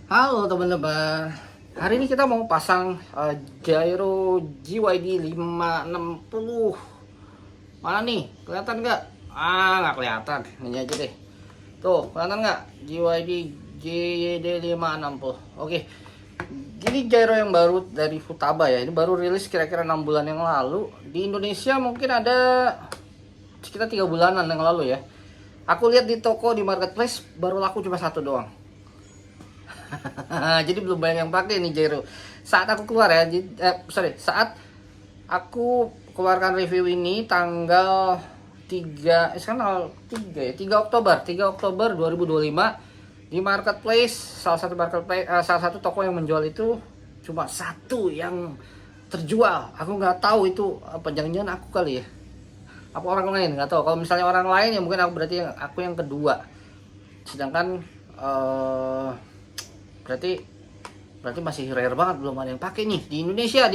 Halo teman-teman, hari ini kita mau pasang gyro GYD 560. Mana nih? Kelihatan nggak? Nggak kelihatan. Ini aja deh. Tuh, kelihatan nggak? GYD GYD 560. Oke, ini gyro yang baru dari Futaba ya. Ini baru rilis kira-kira 6 bulan yang lalu. Di Indonesia mungkin ada sekitar 3 bulanan yang lalu ya. Aku lihat di toko di marketplace baru laku cuma satu doang. Jadi belum banyak yang pakai nih gyro. Saat aku keluar ya, saat aku keluarkan review ini tanggal 3 sekarang tanggal 3 ya, 3 Oktober 2025 di marketplace, salah satu toko yang menjual itu cuma satu yang terjual. Aku nggak tahu itu apa, jangan-jangan aku kali ya, apa orang lain, nggak tahu. Kalau misalnya orang lain ya mungkin aku berarti aku yang kedua, sedangkan berarti masih rare banget, belum ada yang pakai nih di Indonesia.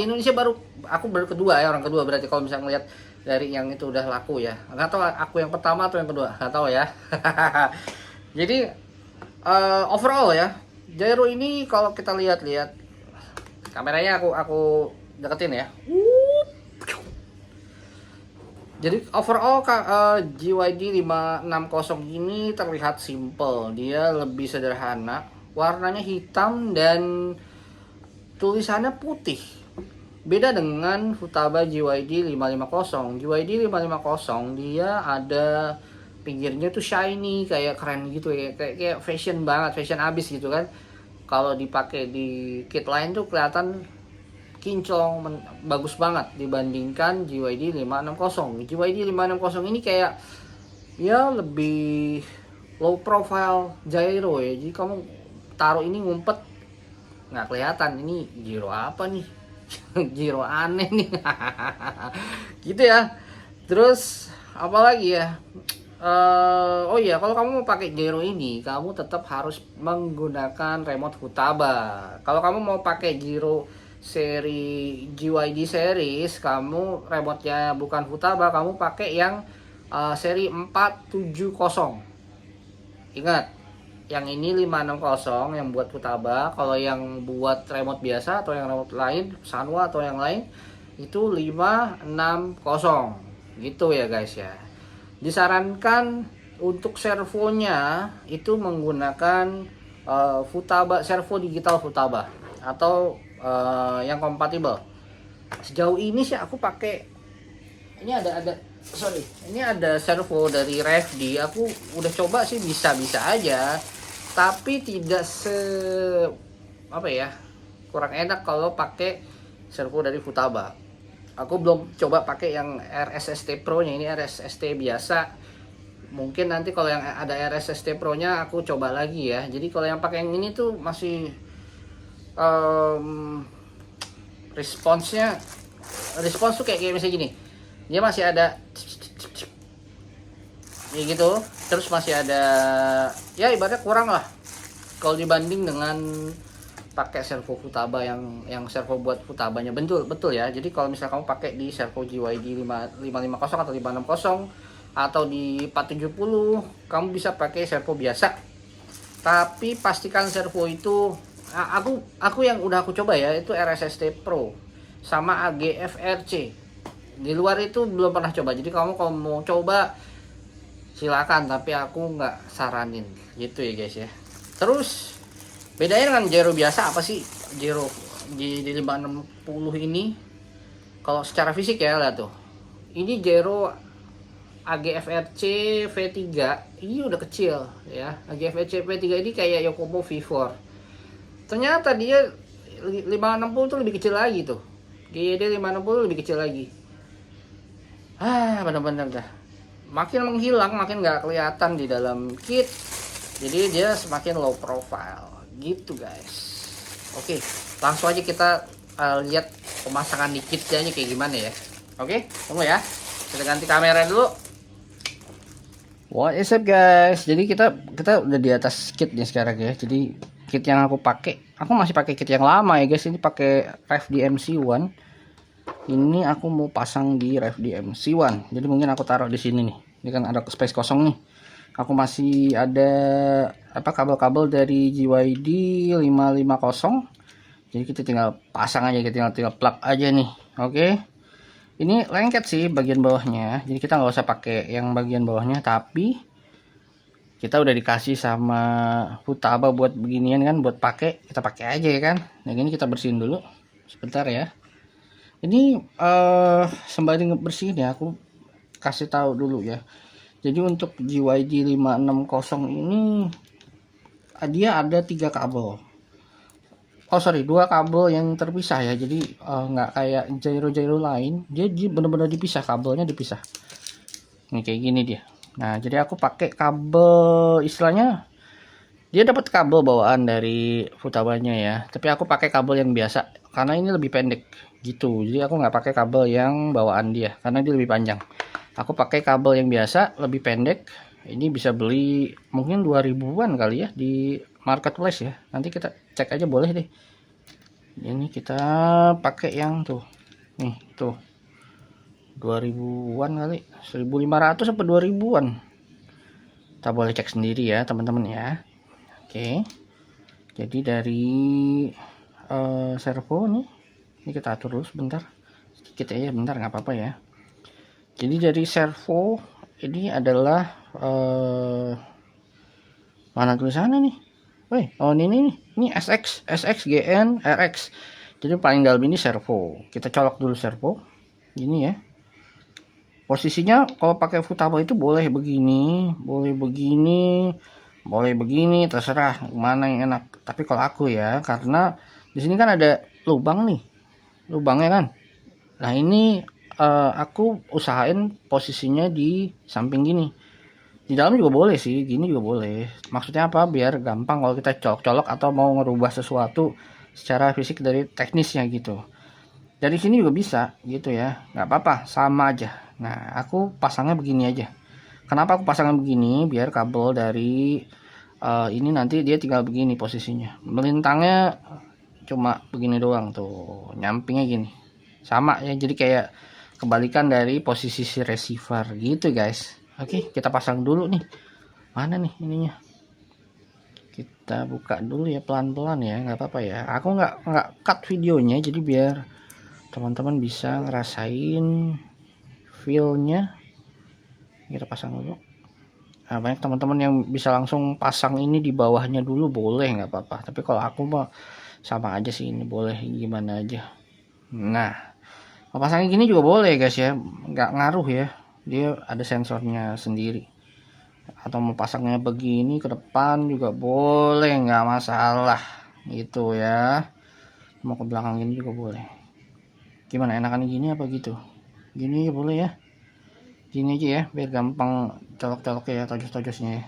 Aku baru kedua ya, orang kedua berarti kalau misalnya ngeliat dari yang itu udah laku ya. Nggak tahu aku yang pertama atau yang kedua, nggak tahu ya. Jadi overall ya, gyro ini kalau kita lihat kameranya, aku deketin ya. Jadi overall GYD 560 ini terlihat simple, dia lebih sederhana. Warnanya hitam dan tulisannya putih. Beda dengan Futaba GYD 550. GYD 550 dia ada pinggirnya tuh shiny, kayak keren gitu ya, kayak fashion banget, fashion abis gitu kan. Kalau dipakai di kit lain tuh kelihatan kinclong, bagus banget dibandingkan GYD 560. GYD 560 ini kayak ya lebih low profile gyro ya. Jadi kamu taruh ini ngumpet nggak kelihatan ini gyro apa nih. Gyro aneh nih. Gitu ya. Terus apalagi ya, oh iya, kalau kamu mau pakai gyro ini kamu tetap harus menggunakan remote Futaba. Kalau kamu mau pakai gyro seri GYD series, kamu remote-nya bukan Futaba, kamu pakai yang seri 470. Ingat, yang ini 560 yang buat Futaba. Kalau yang buat remote biasa atau yang remote lain, Sanwa atau yang lain, itu 560 gitu ya guys ya. Disarankan untuk servonya itu menggunakan Futaba, servo digital Futaba atau yang kompatibel. Sejauh ini sih aku pakai ini ini ada servo dari Revdi. Aku udah coba sih, bisa-bisa aja, tapi tidak apa ya, kurang enak kalau pakai servo dari Futaba. Aku belum coba pakai yang RSST Pro nya, ini RSST biasa. Mungkin nanti kalau yang ada RSST Pro nya aku coba lagi ya. Jadi kalau yang pakai yang ini tuh masih respons tuh kayak misalnya gini, dia masih ada ya gitu, terus masih ada ya ibaratnya kurang lah kalau dibanding dengan pakai servo Futaba yang servo buat Futabanya betul ya. Jadi kalau misalnya kamu pakai di servo GYD 550 atau 560 atau di 470, kamu bisa pakai servo biasa, tapi pastikan servo itu aku yang udah aku coba ya, itu RSST Pro sama AGF RC. Di luar itu belum pernah coba. Jadi kamu kalau mau coba silakan, tapi aku nggak saranin gitu ya guys ya. Terus bedanya dengan gyro biasa apa sih? Gyro di 560 ini kalau secara fisik ya, lihat tuh, ini gyro AGFRC V3 ini udah kecil ya. AGFRC V3 ini kayak Yokomo V4. Ternyata dia 560 tuh lebih kecil lagi tuh. GYD 560 lebih kecil lagi. Benar-benar dah, makin menghilang, makin nggak kelihatan di dalam kit. Jadi dia semakin low profile gitu guys. Oke, langsung aja kita lihat pemasangan di kitnya kayak gimana ya. Oke, tunggu ya, kita ganti kamera dulu. What is up guys, jadi kita udah di atas kit nih sekarang ya. Jadi kit yang aku masih pakai kit yang lama ya guys. Ini pakai Revdi MC1. Ini aku mau pasang di Revdi MC1. Jadi mungkin aku taruh di sini nih. Ini kan ada space kosong nih. Aku masih ada kabel-kabel dari JYD 550. Jadi kita tinggal pasang aja, kita tinggal plug aja nih. Oke. Ini lengket sih bagian bawahnya. Jadi kita nggak usah pakai yang bagian bawahnya, tapi kita udah dikasih sama Futaba buat beginian kan, buat pakai, kita pakai aja ya kan. Nah ini kita bersihin dulu sebentar ya. Ini sembari ngebersihin ya, aku kasih tahu dulu ya. Jadi untuk JYD 560 ini dia ada 3 kabel. Oh sorry, 2 kabel yang terpisah ya. Jadi nggak kayak gyro lain, dia benar-benar dipisah, kabelnya dipisah. Ini kayak gini dia. Nah, jadi aku pakai kabel, istilahnya dia dapat kabel bawaan dari Futabanya ya. Tapi aku pakai kabel yang biasa karena ini lebih pendek gitu. Jadi aku nggak pakai kabel yang bawaan dia karena dia lebih panjang. Aku pakai kabel yang biasa, lebih pendek. Ini bisa beli mungkin 2000-an kali ya di marketplace ya. Nanti kita cek aja boleh deh. Ini kita pakai yang tuh. Nih, tuh. 2000-an kali, 1500 apa 2000-an. Kita boleh cek sendiri ya teman-teman ya. Oke, jadi dari servo nih, ini kita atur dulu sebentar, sedikit aja, bentar nggak apa-apa ya. Jadi dari servo ini adalah mana tulisannya nih? Oh ini SX GN RX. Jadi paling dalam ini servo. Kita colok dulu servo. Ini ya. Posisinya kalau pakai Futaba itu boleh begini, boleh begini, boleh begini, terserah mana yang enak. Tapi kalau aku ya, karena di sini kan ada lubang nih, lubangnya kan. Nah ini aku usahain posisinya di samping gini. Di dalam juga boleh sih, gini juga boleh. Maksudnya apa? Biar gampang kalau kita colok-colok atau mau ngerubah sesuatu secara fisik dari teknisnya gitu. Dari sini juga bisa gitu ya, nggak apa-apa, sama aja. Nah aku pasangnya begini aja. Kenapa aku pasangnya begini? Biar kabel dari ini nanti dia tinggal begini posisinya. Melintangnya cuma begini doang tuh, nyampingnya gini. Sama ya, jadi kayak kebalikan dari posisi si receiver gitu guys. Oke, kita pasang dulu nih. Mana nih ininya? Kita buka dulu ya pelan-pelan ya, nggak apa-apa ya. Aku nggak cut videonya, jadi biar teman-teman bisa ngerasain feelnya. Kita pasang dulu. Nah, banyak teman-teman yang bisa langsung pasang ini di bawahnya dulu, boleh nggak apa-apa. Tapi kalau aku mah sama aja sih, ini boleh gimana aja. Nah, pasangnya gini juga boleh guys ya, nggak ngaruh ya. Dia ada sensornya sendiri. Atau mau pasangnya begini ke depan juga boleh, nggak masalah gitu ya. Mau ke belakang gini juga boleh. Gimana, enakan gini apa gitu? Gini boleh ya, gini aja ya biar gampang colok-colok ya, tojos-tojosnya ya.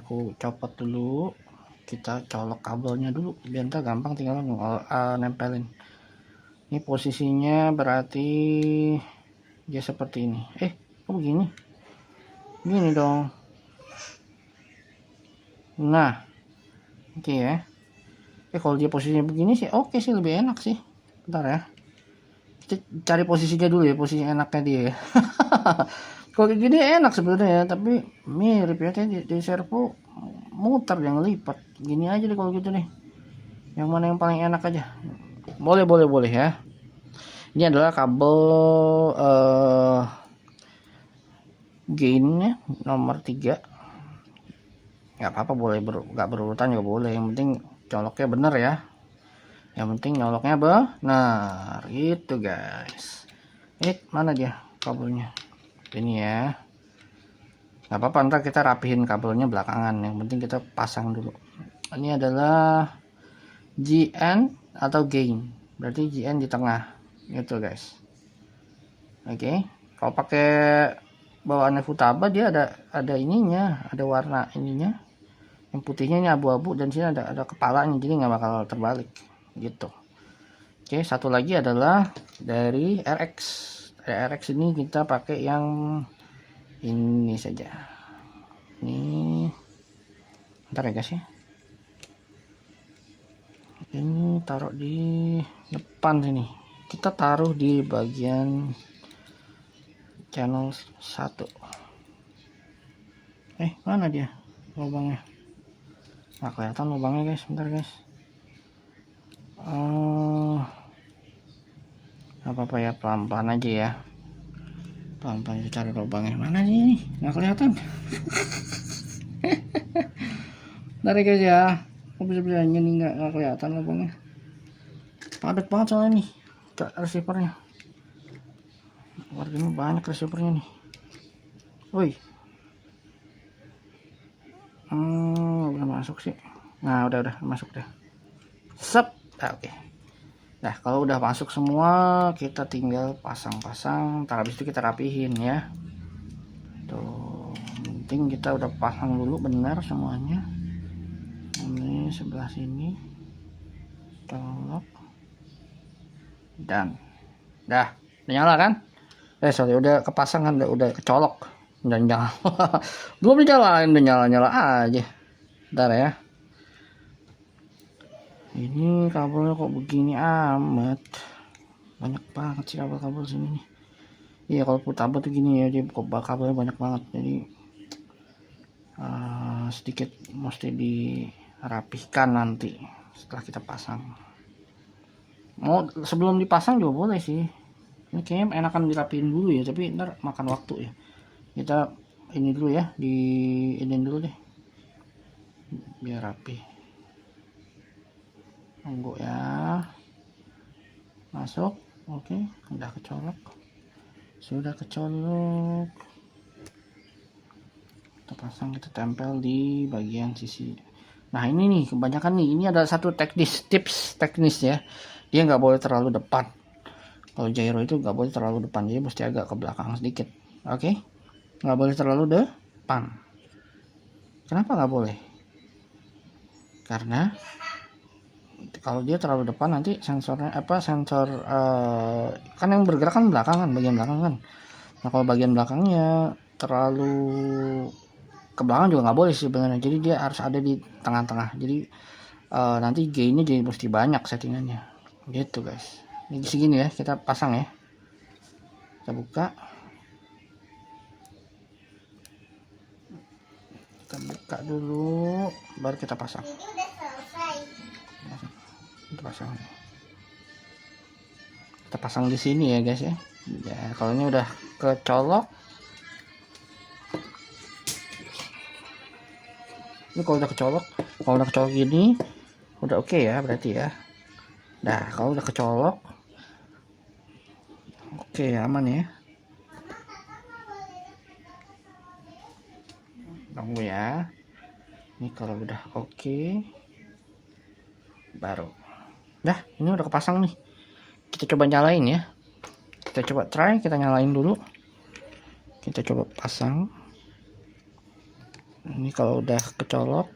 Aku copot dulu, kita colok kabelnya dulu biar ntar gampang tinggal nempelin. Ini posisinya berarti dia seperti ini. Kok begini? Gini dong. Nah oke ya. Kalau dia posisinya begini sih oke sih, lebih enak sih. Bentar ya, kita cari posisinya dulu ya, posisi enaknya dia ya. Kalau kayak gini enak sebenarnya ya, tapi mirip ya kayak di servo muter yang lipat. Gini aja deh kalau gitu nih. Yang mana yang paling enak aja. Boleh ya. Ini adalah kabel gainnya nomor 3. Nggak apa-apa, boleh nggak berurutan juga boleh. Yang penting coloknya bener ya. Yang penting nyoloknya benar gitu guys. Mana dia kabelnya? Ini ya. Nggak apa-apa, ntar kita rapihin kabelnya belakangan. Yang penting kita pasang dulu. Ini adalah GN atau gain. Berarti GN di tengah gitu guys. Oke. Kalau pakai bawaannya Futaba dia ada ininya, ada warna ininya. Yang putihnya ini abu-abu dan sini ada kepalanya, jadi nggak bakal terbalik gitu. Oke, satu lagi adalah dari RX. RX ini kita pakai yang ini saja. Ini bentar ya guys ya. Ini taruh di depan sini. Kita taruh di bagian channel 1. Mana dia? lubangnya. Nggak kelihatan lubangnya guys, bentar guys. Apa-apa ya, pelan-pelan aja ya. Pelan-pelan cari lubangnya. Mana nih? Nggak kelihatan. Dari guys ya. Kok bisa-bisa ini nggak kelihatan lubangnya. Padat banget soalnya nih receivernya. Warganya banyak receivernya nih. Woi. Udah masuk sih. Nah, udah masuk deh. Sep. Nah, oke. Nah, kalau udah masuk semua, kita tinggal pasang-pasang. Ntar habis itu kita rapihin ya. Tuh, penting kita udah pasang dulu benar semuanya. Ini sebelah sini. Colok. Dan udah nyala kan? Sorry, udah kepasang kan, udah kecolok dan nyala. Belum dinyalain, udah nyala aja. Bentar ya. Ini kabelnya kok begini amat, banyak banget sih kabel-kabel sini nih. Iya, kalau putabel tuh gini ya, dia kabelnya banyak banget, jadi sedikit mesti dirapihkan nanti setelah kita pasang. Mau sebelum dipasang juga boleh sih, ini kayaknya enakan dirapiin dulu ya, tapi ntar makan waktu ya. Kita ini dulu ya, ini dulu deh biar rapi. Tunggu ya, masuk. Oke, udah kecolok, sudah kecolok. Kita pasang, kita tempel di bagian sisi. Nah, ini nih kebanyakan nih, ini ada satu tips teknis ya, dia nggak boleh terlalu depan. Kalau gyro itu nggak boleh terlalu depan, jadi mesti agak ke belakang sedikit. Oke, nggak boleh terlalu depan. Kenapa nggak boleh? Karena kalau dia terlalu depan nanti sensornya kan yang bergerak kan belakangan, bagian belakang kan. Nah, kalau bagian belakangnya terlalu ke belakang juga nggak boleh sih sebenarnya, jadi dia harus ada di tengah-tengah. Jadi nanti gainnya jadi mesti banyak settingannya gitu guys. Ini segini ya, kita pasang ya, kita buka, dulu baru kita pasang. Kita pasang di sini ya guys ya. Ya, kalau ini udah kecolok, ini kalau udah kecolok gini udah oke ya berarti ya. Nah, kalau udah kecolok oke, aman ya. Tunggu ya. Ini kalau udah oke baru. Dah, ini udah kepasang nih. Kita coba nyalain ya. Kita coba kita nyalain dulu. Kita coba pasang. Ini kalau udah kecolok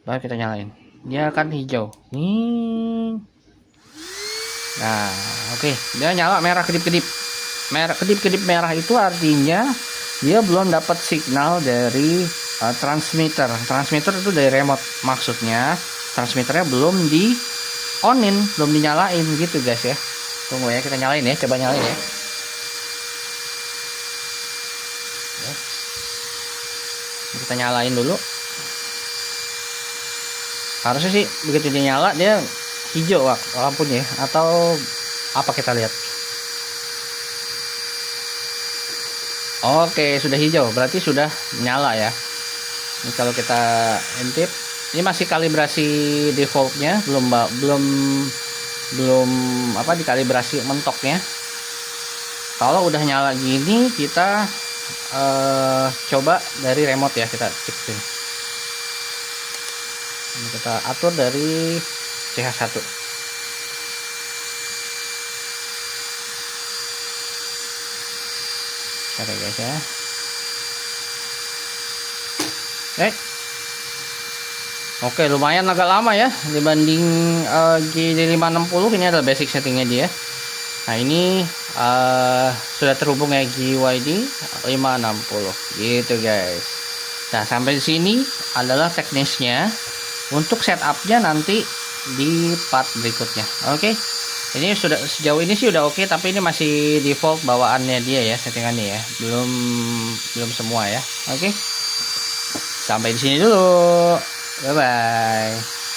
baru kita nyalain. Dia akan hijau. Nih. Nah, oke. Dia nyala merah kedip-kedip. Merah kedip-kedip merah itu artinya dia belum dapat signal dari transmitter. Transmitter itu dari remote. Maksudnya transmitternya belum di onin, belum dinyalain gitu guys ya. Tunggu ya, kita nyalain ya, coba nyalain ya. Kita nyalain dulu. Harusnya sih begitu dia nyala dia hijau lampunya, atau apa, kita lihat. Oke, sudah hijau, berarti sudah nyala ya. Ini kalau kita intip, ini masih kalibrasi defaultnya, belum dikalibrasi mentoknya. Kalau udah nyala gini, kita coba dari remote ya, kita cek sini. Ini kita atur dari CH1. Oke guys ya. Oke, lumayan agak lama ya dibanding G560. Ini adalah basic settingnya dia. Nah, ini sudah terhubung ya GYD 560 gitu guys. Nah, sampai di sini adalah teknisnya. Untuk setupnya nanti di part berikutnya. Oke, ini sudah sejauh ini sih udah oke, tapi ini masih default bawaannya dia ya, settingannya ya, belum semua ya. Oke. Sampai di sini dulu. Bye bye.